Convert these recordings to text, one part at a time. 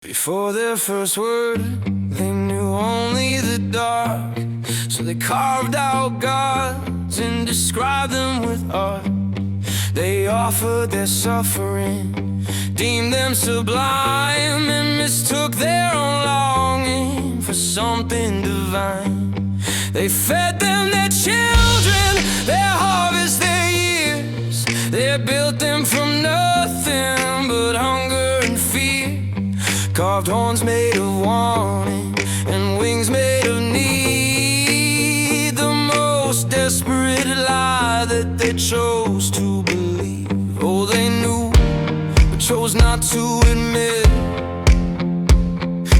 Before their first word, they knew only the dark. So they carved out gods and described them with art. They offered their suffering, deemed them sublime, and mistook their own longing for something divine. They fed them their children, their harvest, their years. They built them from nothing but hunger and fear. Carved horns made of wanting and wings made of need. The most desperate lie that they chose to believe. Oh, they knew, but chose not to admit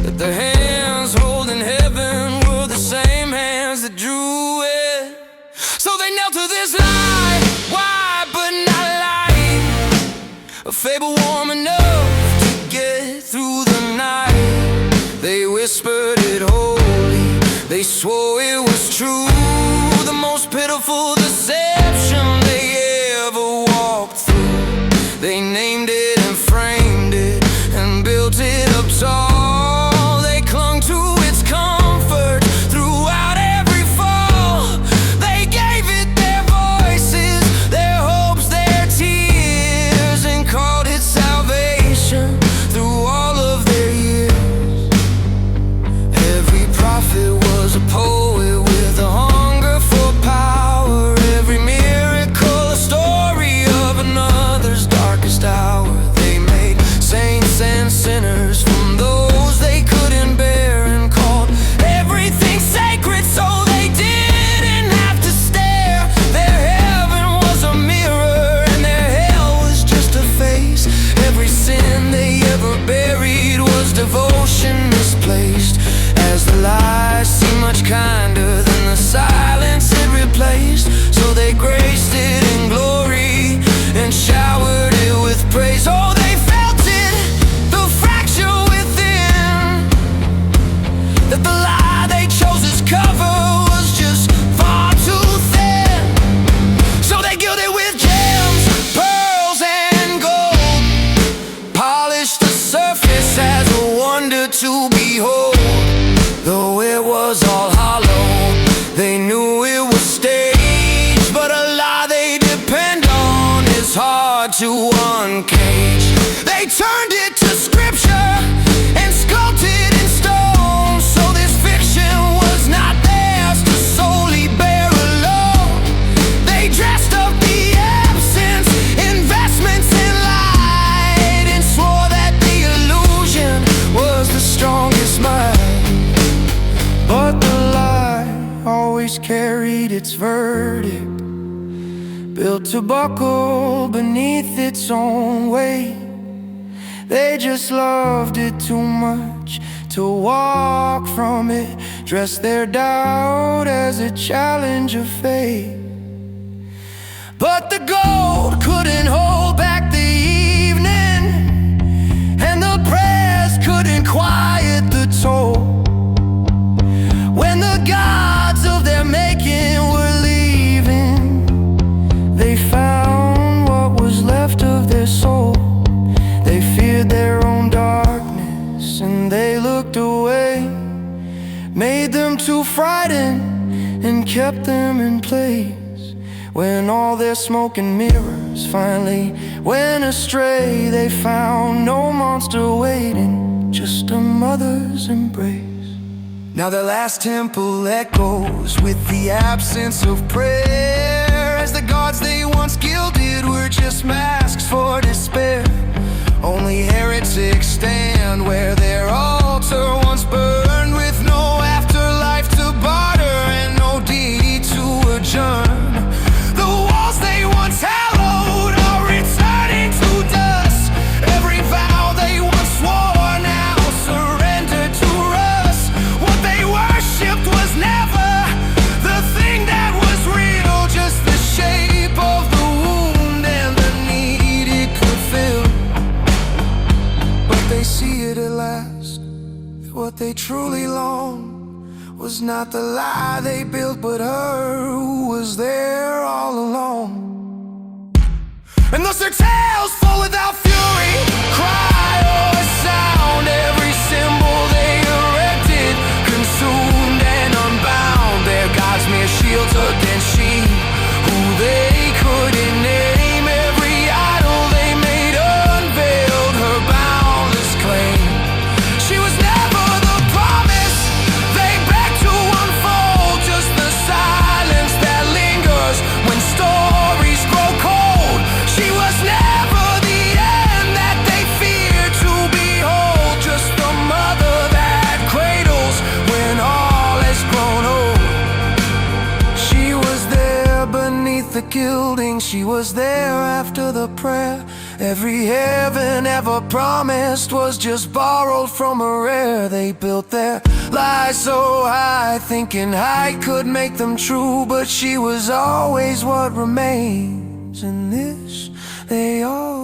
that the hands holding heaven were the same hands that drew it. So they knelt to this lie, wide but not light, a fable warm enough to get through the night. They whispered it holy, they swore it was true, the most pitiful deception they ever walked through. They named it and framed it and built it up tall. They clung to its comfort throughout every fall. They gave it their voices, their hopes, their tears, and called it salvation through all of their years. Every prophet was a poet with a hunger for power. Every miracle a story of another's darkest hour. They made saints and sinners from those they couldn't bear, and called everything sacred so they didn't have to stare. Their heaven was a mirror and their hell was just a face. Every sin they ever buried was devotion misplaced. As the lies seemed much kinder than the silence it replaced, so they graced it in glory and showered it with praise. Oh, they felt it, the fracture within, that the lie they chose as cover was just far too thin. So they gilded it with gems, pearls, and gold, polished the surface as a wonder to behold. Though it was all hollow, they knew it was staged, but a lie they depend on is hard to uncage. They turned it to scripture and sculpted in stone, so this fiction was not theirs to solely bear alone. They dressed up the absence, investments in light, and swore that the illusion was the strongest might. But the lie always carried its verdict, built to buckle beneath its own weight. They just loved it too much to walk from it, dressed their doubt as a challenge of fate. But the gold couldn't hold back the evening, and the prayers couldn't quiet the toll. When the gods of their making were leaving, they found what was left of their soul. They feared their own darkness and they looked away, made them too frightened and kept them in place. When all their smoke and mirrors finally went astray, they found no monster waiting, just a mother's embrace. Now the last temple echoes with the absence of prayer, as the gods they once gilded were just masks for despair. Only heretics stand where their altar once burned, with no afterlife to barter and no deed to adjourn. The walls they once hallowed are returning to dust. Every vow they once swore now surrendered to rust. What they worshipped was never the thing that was real, just the shape of the wound and the need it could fill. But they see it at last, that what they truly longed was not the lie they built, but her who was there all along. And thus their tales fall without fury, cry or sound. Every gilding, she was there after the prayer. Every heaven ever promised was just borrowed from a rare. They built their lies so high, thinking height could make them true, but she was always what remains, and this they all